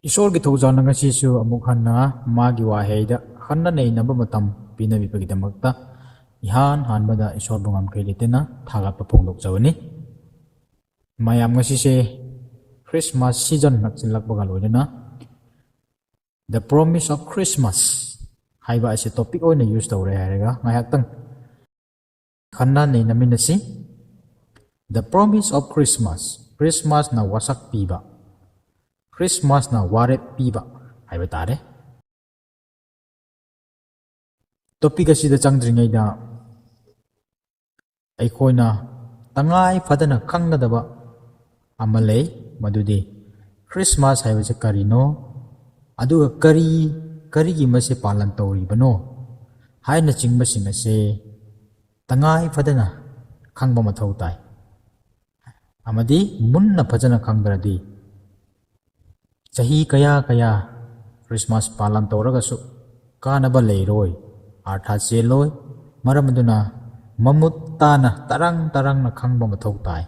ꯏꯁꯣꯔꯒꯤ ꯊꯧꯖꯥꯜ ꯉꯁꯤꯁꯨ ꯑꯃꯨꯛ ꯍꯟꯅ ꯃꯥꯒꯤ ꯋꯥꯍꯩꯗ ꯍꯟꯅ ꯅꯩꯅꯕ ꯃꯇꯝ ꯄꯤꯅꯕꯤꯕꯒꯤꯗꯃꯛꯇ ꯏꯍꯥꯟ ꯍꯥꯟꯕꯗ ꯏꯁꯣꯔꯕꯨ ꯉꯝꯈꯩ ꯂꯩꯇꯅ ꯊꯥꯒꯠꯄ ꯐꯣꯡꯗꯣꯛꯆꯕꯅꯤ꯫ ꯃꯌꯥꯝ ꯉꯁꯤꯁꯦ ꯈ꯭ꯔꯤꯁꯃꯥꯁ ꯁꯤꯖꯟ ꯅꯛꯁꯤꯜꯂꯛꯄꯒ ꯂꯣꯏꯅꯅ ꯗ ꯄ꯭ꯔꯣꯃꯤꯁ ꯑꯣꯐ ꯈ꯭ꯔꯤꯁꯃꯥꯁ ꯍꯥꯏꯕ ꯑꯁꯤ ꯇꯣꯄꯤꯛ ꯑꯣꯏꯅ ꯌꯨꯁ ꯇꯧꯔꯦ ꯍꯥꯏꯔꯒ ꯉꯥꯏꯍꯥꯛꯇꯪ ꯍꯟꯅ ꯅꯩꯅꯃꯤꯟꯅꯁꯤ꯫ ꯗ ꯄ꯭ꯔꯣꯃꯤꯁ ꯑꯣꯐ ꯈ꯭ꯔꯤꯁꯃꯥꯁ, ꯈ꯭ꯔꯤꯁꯃꯥꯁꯅ ꯋꯥꯁꯛ ꯄꯤꯕ, ꯈ꯭ꯔꯤꯁꯃꯥꯁꯅ ꯋꯥꯔꯦꯞ ꯄꯤꯕ ꯍꯥꯏꯕ ꯇꯥꯔꯦ꯫ ꯇꯣꯄꯤꯛ ꯑꯁꯤꯗ ꯆꯪꯗ꯭ꯔꯤꯉꯩꯗ ꯑꯩꯈꯣꯏꯅ ꯇꯉꯥꯏ ꯐꯗꯅ ꯈꯪꯒꯗꯕ ꯑꯃ ꯂꯩ, ꯃꯗꯨꯗꯤ ꯈ꯭ꯔꯤꯁꯃꯥꯁ ꯍꯥꯏꯕꯁꯤ ꯀꯔꯤꯅꯣ, ꯑꯗꯨꯒ ꯀꯔꯤꯒꯤ ꯃꯁꯤ ꯄꯥꯂꯟ ꯇꯧꯔꯤꯕꯅꯣ ꯍꯥꯏꯅꯆꯤꯡꯕꯁꯤꯡ ꯑꯁꯤ ꯇꯉꯥꯏ ꯐꯗꯅ ꯈꯪꯕ ꯃꯊꯧ ꯇꯥꯏ꯫ ꯑꯃꯗꯤ ꯃꯨꯟꯅ ꯐꯖꯅ ꯈꯪꯗ꯭ꯔꯗꯤ ꯆꯍꯤ ꯀꯌꯥ ꯈ꯭ꯔꯤꯁꯃꯥꯁ ꯄꯥꯂꯟ ꯇꯧꯔꯒꯁꯨ ꯀꯥꯟꯅꯕ ꯂꯩꯔꯣꯏ, ꯑꯥꯔꯊ ꯆꯦꯜꯂꯣꯏ꯫ ꯃꯔꯝ ꯑꯗꯨꯅ ꯃꯃꯨꯠ ꯇꯥꯅ ꯇꯔꯪꯅ ꯈꯪꯕ ꯃꯊꯧ ꯇꯥꯏ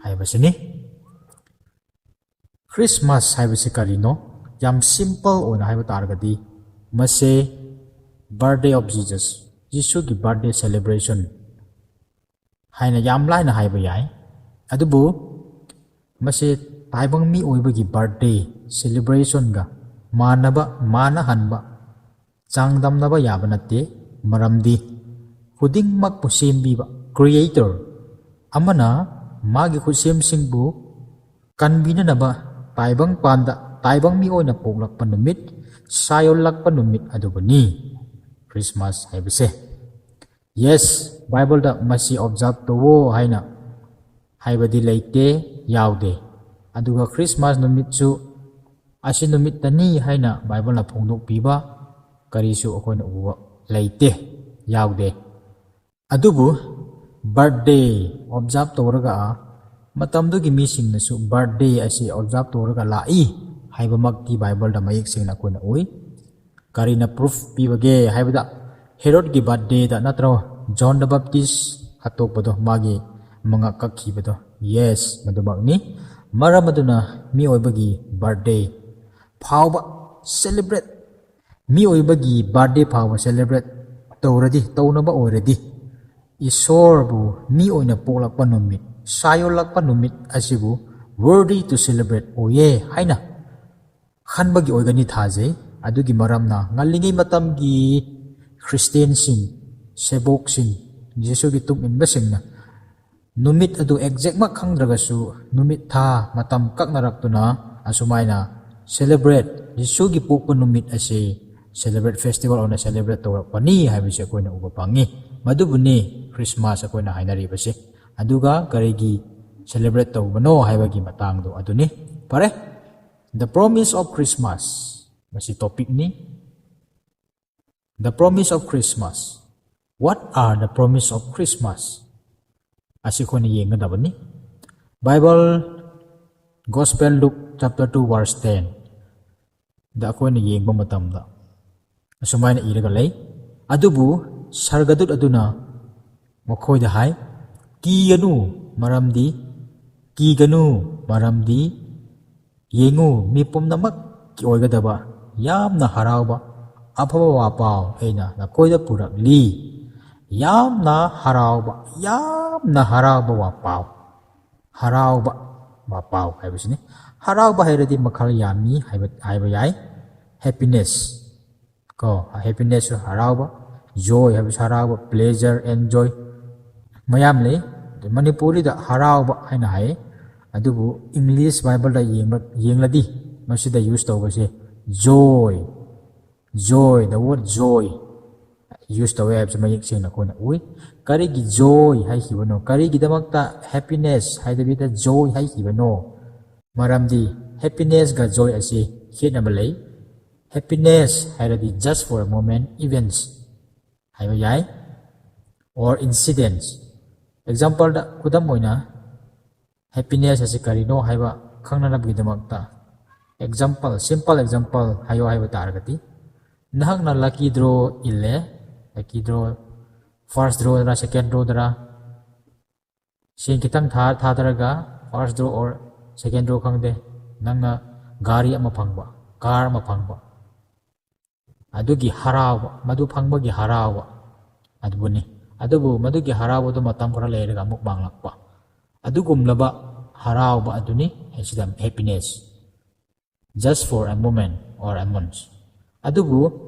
ꯍꯥꯏꯕꯁꯤꯅꯤ꯫ ꯈ꯭ꯔꯤꯁꯃꯥꯁ ꯍꯥꯏꯕꯁꯤ ꯀꯔꯤꯅꯣ? ꯌꯥꯝ ꯁꯤꯝꯄꯜ ꯑꯣꯏꯅ ꯍꯥꯏꯕ ꯇꯥꯔꯒꯗꯤ ꯃꯁꯤ ꯕꯥꯔꯊꯗꯦ ꯑꯣꯐ ꯖꯤꯖꯁ, ꯌꯤꯁꯨꯒꯤ ꯕꯥꯔꯊꯗꯦ ꯁꯦꯂꯦꯕ꯭ꯔꯦꯁꯟ ꯍꯥꯏꯅ ꯌꯥꯝ ꯂꯥꯏꯅ ꯍꯥꯏꯕ ꯌꯥꯏ꯫ ꯑꯗꯨꯕꯨ ꯃꯁꯤ ꯇꯥꯏꯕꯪ ꯃꯤ ꯑꯣꯏꯕꯒꯤ ꯕꯥꯔꯊꯗꯦ ꯁꯦꯂꯦꯕ꯭ꯔꯦꯁꯟꯒ ꯃꯥꯟꯅꯍꯟꯕ, ꯆꯥꯡꯗꯝꯅꯕ ꯌꯥꯕ ꯅꯠꯇꯦ꯫ ꯃꯔꯝꯗꯤ ꯈꯨꯗꯤꯡꯃꯛꯄꯨ ꯁꯦꯝꯕꯤꯕ ꯀ꯭ꯔꯤꯌꯦꯇꯔ ꯑꯃꯅ ꯃꯥꯒꯤ ꯈꯨꯠꯁꯦꯝꯁꯤꯡꯕꯨ ꯀꯟꯕꯤꯅꯅꯕ ꯇꯥꯏꯕꯪ ꯃꯤ ꯑꯣꯏꯅ ꯄꯣꯛꯂꯛꯄ ꯅꯨꯃꯤꯠ, ꯁꯥꯌꯣꯜꯂꯛꯄ ꯅꯨꯃꯤꯠ ꯑꯗꯨꯕꯨꯅꯤ ꯈ꯭ꯔꯤꯁꯃꯥꯁ ꯍꯥꯏꯕꯁꯦ꯫ ꯌꯦꯁ, ꯕꯥꯏꯕꯜꯗ ꯃꯁꯤ ꯑꯣꯕꯖꯥꯔꯕ ꯇꯧꯋꯣ ꯍꯥꯏꯅ ꯍꯥꯏꯕꯗꯤ ꯂꯩꯇꯦ, ꯌꯥꯎꯗꯦ꯫ ꯑꯗꯨꯒ ꯈ꯭ꯔꯤꯁꯃꯥꯁ ꯅꯨꯃꯤꯠꯁꯨ ꯑꯁꯤ ꯅꯨꯃꯤꯠꯇꯅꯤ ꯍꯥꯏꯅ ꯕꯥꯏꯕꯜꯅ ꯐꯣꯡꯗꯣꯛꯄꯤꯕ ꯀꯔꯤꯁꯨ ꯑꯩꯈꯣꯏꯅ ꯎꯕ ꯂꯩꯇꯦ, ꯌꯥꯎꯗꯦ꯫ ꯑꯗꯨꯕꯨ ꯕꯥꯔꯊꯗꯦ ꯑꯣꯕꯖꯥꯔꯕ ꯇꯧꯔꯒ ꯃꯇꯝꯗꯨꯒꯤ ꯃꯤꯁꯤꯡꯅꯁꯨ ꯕꯥꯔꯊꯗꯦ ꯑꯁꯤ ꯑꯣꯕꯖꯥꯔꯕ ꯇꯧꯔꯒ ꯂꯥꯛꯏ ꯍꯥꯏꯕꯃꯛꯇꯤ ꯕꯥꯏꯕꯜꯗ ꯃꯌꯦꯛ ꯁꯦꯡꯅ ꯑꯩꯈꯣꯏꯅ ꯎꯏ꯫ ꯀꯔꯤꯅ ꯄ꯭ꯔꯨꯐ ꯄꯤꯕꯒꯦ ꯍꯥꯏꯕꯗ ꯍꯦꯔꯣꯗꯒꯤ ꯕꯥꯔꯊꯗꯦꯗ ꯅꯠꯇ꯭ꯔꯣ ꯖꯣꯟ ꯗ ꯕꯞꯇꯤꯁ ꯍꯥꯠꯇꯣꯛꯄꯗꯣ, ꯃꯥꯒꯤ ꯃꯉꯛ ꯀꯛꯈꯤꯕꯗꯣ? ꯌꯦꯁ, ꯃꯗꯨꯃꯛꯅꯤ꯫ ꯃꯔꯝ ꯑꯗꯨꯅ ꯃꯤꯑꯣꯏꯕꯒꯤ ꯕꯥꯔꯊꯗꯦ ꯐꯥꯎꯕ ꯁꯦꯂꯦꯕ꯭ꯔꯦꯠ, ꯃꯤꯑꯣꯏꯕꯒꯤ ꯕꯥꯔꯊꯗꯦ ꯐꯥꯎꯕ ꯁꯦꯂꯦꯕ꯭ꯔꯦꯠ ꯇꯧꯅꯕ ꯑꯣꯏꯔꯗꯤ ꯏꯁꯣꯔꯕꯨ ꯃꯤ ꯑꯣꯏꯅ ꯄꯣꯛꯂꯛꯄ ꯅꯨꯃꯤꯠ, ꯁꯥꯌꯣꯜꯂꯛꯄ ꯅꯨꯃꯤꯠ ꯑꯁꯤꯕꯨ ꯋꯔꯗꯤ ꯇꯨ ꯁꯦꯂꯦꯕ꯭ꯔꯦꯠ ꯑꯣꯏꯌꯦ ꯍꯥꯏꯅ ꯈꯟꯕꯒꯤ ꯑꯣꯏꯒꯅꯤ ꯊꯥꯖꯩ꯫ ꯑꯗꯨꯒꯤ ꯃꯔꯝꯅ ꯉꯜꯂꯤꯉꯩ ꯃꯇꯝꯒꯤ ꯈ꯭ꯔꯤꯁꯇꯦꯟꯁꯤꯡ, ꯁꯦꯕꯣꯛꯁꯤꯡ, ꯌꯤꯁꯨꯒꯤ ꯇꯨꯡꯏꯟꯕꯁꯤꯡꯅ ꯅꯨꯃꯤꯠ ꯑꯗꯨ ꯑꯦꯛꯖꯦꯛꯃꯛ ꯈꯪꯗ꯭ꯔꯒꯁꯨ ꯅꯨꯃꯤꯠ ꯊꯥ ꯃꯇꯝ ꯀꯛꯅꯔꯛꯇꯨꯅ ꯑꯁꯨꯃꯥꯏꯅ ꯁꯦꯂꯦꯕ꯭ꯔꯦꯠ, ꯌꯤꯁꯨꯒꯤ ꯄꯣꯛꯄ ꯅꯨꯃꯤꯠ ꯑꯁꯤ ꯁꯦꯂꯦꯕ꯭ꯔꯦꯠ ꯐꯦꯁꯇꯤꯚꯦꯜ ꯑꯣꯏꯅ ꯁꯦꯂꯦꯕ꯭ꯔꯦꯠ ꯇꯧꯔꯛꯄꯅꯤ ꯍꯥꯏꯕꯁꯤ ꯑꯩꯈꯣꯏꯅ ꯎꯕ ꯐꯪꯉꯤ꯫ ꯃꯗꯨꯕꯨꯅꯤ ꯈ꯭ꯔꯤꯁꯃꯥꯁ ꯑꯩꯈꯣꯏꯅ ꯍꯥꯏꯅꯔꯤꯕꯁꯤ꯫ ꯑꯗꯨꯒ ꯀꯔꯤꯒꯤ ꯁꯦꯂꯦꯕ꯭ꯔꯦꯠ ꯇꯧꯕꯅꯣ ꯍꯥꯏꯕꯒꯤ ꯃꯇꯥꯡꯗꯣ ꯑꯗꯨꯅꯤ꯫ ꯐꯔꯦ, ꯗ ꯄ꯭ꯔꯣꯃꯤꯁ ꯑꯣꯐ ꯈ꯭ꯔꯤꯁꯃꯥꯁ ꯃꯁꯤ ꯇꯣꯄꯤꯛꯅꯤ꯫ The promise of Christmas, what are the promise of Christmas ꯑꯁꯤ ꯑꯩꯈꯣꯏꯅ ꯌꯦꯡꯒꯗꯕꯅꯤ꯫ Bible gospel Luke chapter 2 verse 10 ꯗ ꯑꯩꯈꯣꯏꯅ ꯌꯦꯡꯕ ꯃꯇꯝꯗ ꯑꯁꯨꯃꯥꯏꯅ ꯏꯔꯒ ꯂꯩ꯫ ꯑꯗꯨꯕꯨ ꯁꯔꯒꯗꯨꯠ ꯑꯗꯨꯅ ꯃꯈꯣꯏꯗ ꯍꯥꯏ, ꯀꯤꯒꯅꯨ ꯃꯔꯝꯗꯤ ꯌꯦꯡꯉꯨ, ꯃꯤ ꯄꯨꯝꯅꯃꯛꯀꯤ ꯑꯣꯏꯒꯗꯕ ꯌꯥꯝꯅ ꯍꯔꯥꯎꯕ ꯑꯐꯕ ꯋꯥꯄꯥꯎ ꯑꯩꯅ ꯅꯈꯣꯏꯗ ꯄꯨꯔꯛꯂꯤ꯫ ꯌꯥꯝꯅ ꯍꯔꯥꯎꯕ ꯋꯥꯄꯥꯎ, ꯍꯔꯥꯎꯕ ꯋꯥꯄꯥꯎ ꯍꯥꯏꯕꯁꯤꯅꯤ꯫ ꯍꯔꯥꯎꯕ ꯍꯥꯏꯔꯗꯤ ꯃꯈꯜ ꯌꯥꯝꯃꯤ ꯍꯥꯏꯕ ꯌꯥꯏ꯫ ꯍꯦꯄꯤꯅꯦꯁ ꯍꯦꯄꯤꯅꯦꯁꯁꯨ ꯍꯔꯥꯎꯕ, ꯖꯣꯏ ꯍꯥꯏꯕꯁꯨ ꯍꯔꯥꯎꯕ, ꯄ꯭ꯂꯦꯖꯔ, ꯑꯦꯟꯖꯣꯏ ꯃꯌꯥꯝ ꯂꯩ꯫ ꯃꯅꯤꯄꯨꯔꯤꯗ ꯍꯔꯥꯎꯕ ꯍꯥꯏꯅ ꯍꯥꯏ꯫ ꯑꯗꯨꯕꯨ ꯏꯪꯂꯤꯁ ꯕꯥꯏꯕꯜꯗ ꯌꯦꯡꯂꯗꯤ ꯃꯁꯤꯗ ꯌꯨꯁ ꯇꯧꯕꯁꯦ ꯖꯣꯏ, ꯗ ꯋꯥꯔꯗ ꯖꯣꯏ ꯌꯨꯁ ꯇꯧꯋꯦ ꯍꯥꯏꯕꯁꯤ ꯃꯌꯦꯛ ꯁꯦꯡꯅ ꯑꯩꯈꯣꯏꯅ ꯎꯏ꯫ ꯀꯔꯤꯒꯤ ꯖꯣꯏ ꯍꯥꯏꯈꯤꯕꯅꯣ? ꯀꯔꯤꯒꯤꯗꯃꯛꯇ ꯍꯦꯄꯤꯅꯦꯁ ꯍꯥꯏꯗꯕꯤꯗ ꯖꯣꯏ ꯍꯥꯏꯈꯤꯕꯅೋ? ꯃꯔꯝꯗꯤ ꯍꯦꯄꯤꯅꯦꯁꯒ ꯖꯣꯏ ꯑꯁꯤ ꯈꯦꯠꯅꯕ ꯂꯩ꯫ ꯍꯦꯄꯤꯅꯦꯁ ꯍꯥꯏꯔꯗꯤ ꯖꯁ ꯐꯣꯔ ꯑ ꯃꯣꯃꯦꯟ, ꯏꯚꯦꯟꯁ ꯍꯥꯏꯕ ꯌꯥꯏ, ꯑꯣꯔ ꯏꯟꯁꯤꯗꯦꯟꯁ꯫ ꯑꯦꯛꯖꯥꯝꯄꯜꯗ, ꯈꯨꯗꯝ ꯑꯣꯏꯅ ꯍꯦꯄꯤꯅꯦꯁ ꯑꯁꯤ ꯀꯔꯤꯅꯣ ꯍꯥꯏꯕ ꯈꯪꯅꯅꯕꯒꯤꯗꯃꯛꯇ ꯁꯤꯝꯄꯜ ꯑꯦꯛꯖꯥꯝꯄꯜ ꯍꯥꯏꯌꯣ ꯍꯥꯏꯕ ꯇꯥꯔꯒꯗꯤ, ꯅꯍꯥꯛꯅ ꯂꯛꯀꯤ ꯗ꯭ꯔꯣ ꯏꯜꯂꯦ, ꯂꯛꯀꯤ ꯗ꯭ꯔꯣ ꯐꯥꯔꯁ ꯗ꯭ꯔꯣꯗꯔ ꯁꯦꯀꯦꯟ ꯗ꯭ꯔꯣꯗꯔ ꯁꯦꯟ ꯈꯤꯇꯪ ꯊꯥꯗꯔꯒ ꯐꯥꯔꯁ ꯗ꯭ꯔꯣ ꯑꯣꯔ ꯁꯦꯀꯦꯟ ꯗ꯭ꯔꯣ ꯈꯪꯗꯦ, ꯅꯪꯅ ꯒꯥꯔꯤ ꯑꯃ ꯐꯪꯕ ꯀꯥꯔ ꯑꯃ ꯐꯪꯕ ꯑꯗꯨꯒꯤ ꯍꯔꯥꯎꯕ ꯃꯗꯨ ꯐꯪꯕꯒꯤ ꯍꯔꯥꯎꯕ ꯑꯗꯨꯕꯨꯅꯤ ꯑꯗꯨꯕు ꯃꯗꯨꯒꯤ ꯍꯔꯥꯎꯕꯗꯨ ꯃꯇꯝ ꯈꯔ ꯂꯩꯔꯒ ꯑꯃꯨꯛ ꯃꯥꯡꯂꯛꯄ ꯑꯗꯨꯒꯨꯝꯂꯕ ꯍꯔꯥꯎꯕ ꯑꯗꯨꯅꯤ ꯁꯤꯗ happiness just for a moment or a month ꯑꯗꯨꯕు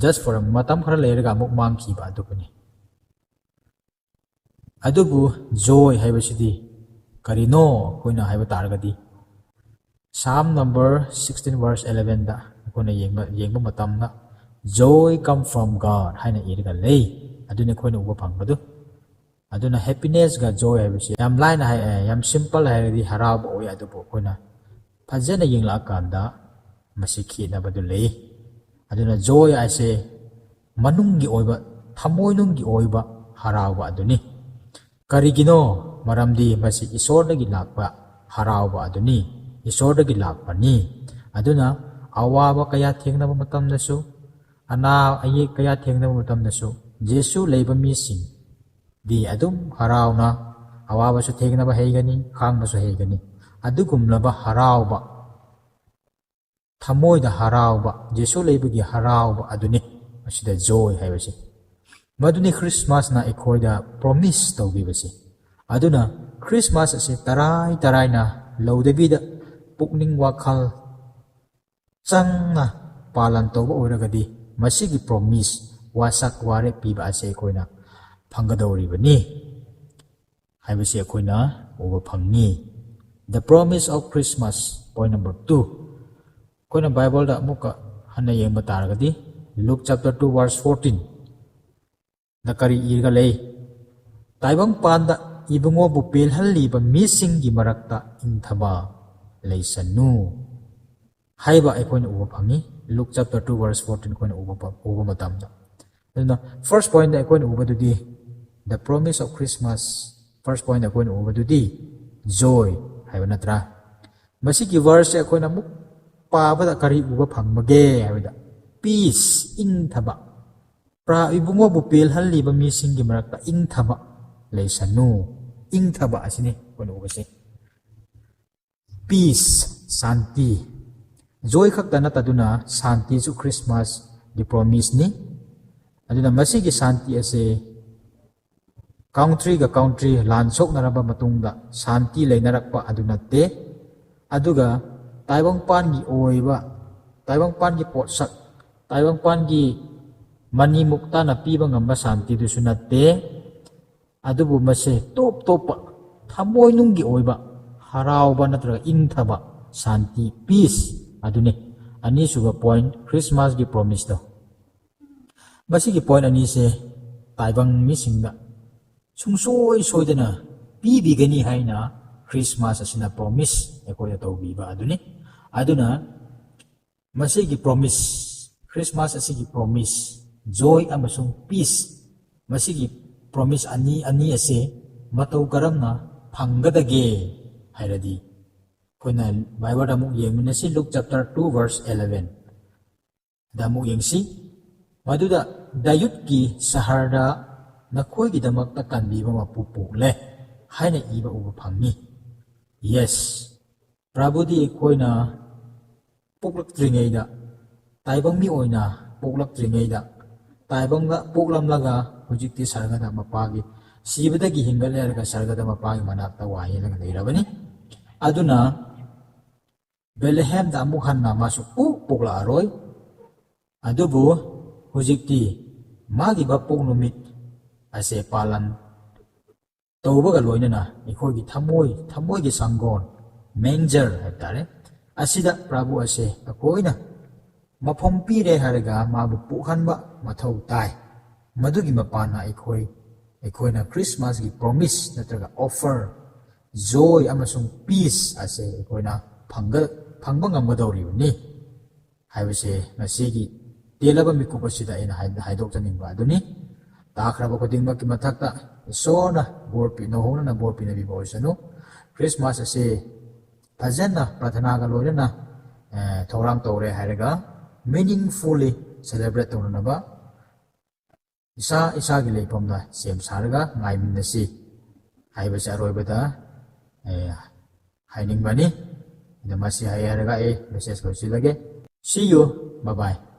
just for a matam khara leiraga amuk mangkhiba adubuni adubu joy haibasidi karino koina haiba taragadi Psalm number 16 verse 11 da koina yengba matamna joy come from God haina iraga lei aduni koina uba pangbadu aduna happiness ga joy haibasi yam line hai yam simple hairadi harab oi adubu koina fajana yengla kanda masi khina badu lei aduna joy aise manunggi oiba thamoinunggi oiba harauba aduni karigino maramdi masi isordagi lakpa harauba aduni isordagi lakpani aduna awaba kaya thengnaba matamdasu ana aye kaya thengnaba matamdasu jesu leiba mising di adum harauna awaba su thengnaba heigani khangba su heigani adugumlaba harauba thamoida harauba jesu leibagi harauba aduni asida joy haibasi maduni Christmas na ikhoida promise tawbibasi aduna Christmas ase tarai na lodebida pukning wakhal changna palan tawba oiragadi masigi promise wasak ware piba ase koina phangadawribani haibasi koina uba phangni the promise of Christmas point number 2 koina Bible da muka hana yengba taragadi Luke chapter 2 verse 14 nakari irga lei taibang panda ibungo bu pelhalliba misinggi marakta ingthaba leisanu haiba aikoina uba phangi Luke chapter 2 verse 14 koina uba matamda aduna first point da aikoina uba dudi the promise of Christmas first point da aikoina uba dudi joy haiba natra masigi verse aikoina muk pabada kari uba phangmage haibada peace ingthaba pra ibungo bu pelhalliba misinggi marakta ingthaba leisanu ingthaba asini kono ubase peace santi joy khakta nataduna santi su Christmas di promise ni aduna masigi santi ase country ga country lansok naraba matungda santi leinarakpa aduna te aduga taibangpan gi oiba taibangpan gi potsak taibangpan gi mani mukta na piba ngamba santi du sunate adubu mase top topa thamoinunggi oiba harauba natraga ingthaba santi peace adune ani suba point Christmas gi promise do masigi point ani se taibang misingda sungsoi soidana pibigani haina Christmas asina promise ekoya tawbiba adune aduna masigi promise Christmas asigi promise joy amasung peace masigi promise ani ase matau karamna phangadage hairadi koina Bible da muk yengmina si Luke chapter 2 verse 11 da muk yengsi maduda dayut ki saharda nakhoi gi damakta kanbiba mapupu le haina iba uba phangni yes prabudi koina poklaktriŋeida taibang mi oina poklaktriŋeida taibangda poklamlaga hujikti sargada mapagi sibadagi hingaleraga sargada mapagi manakta wahelaga leirabani aduna Bethlehem da amuk hanna masu pokla aroi adubu hujikti magi bapok numit ase palan tawbaga loinana ikhogi thamoi gi sangon manger haitare asida prabu ase akoina mafom pire haraga mabu pukhanba mathau tai madugi mapana aikoina Christmas gi promise natraga offer joy amasung peace ase aikoina phangba ngamgadawribani haibase masigi telaba mikupasida ina haidok janingba aduni takraba kodingba ki mathakta isona borpi nohona na borpi na biboisanu Christmas ase fajana prathana ga loina thorang tawre haraga meaningfully celebrate tawranaba isa gi leipamda sem sarga ngaiminasi haibase aroibada hainingbani ꯑꯗꯣ ꯃꯁꯤ ꯍꯥꯏꯔꯒ ꯑꯩ message ꯂꯣꯏꯁꯤꯜꯂꯒꯦ. See you. Bye bye.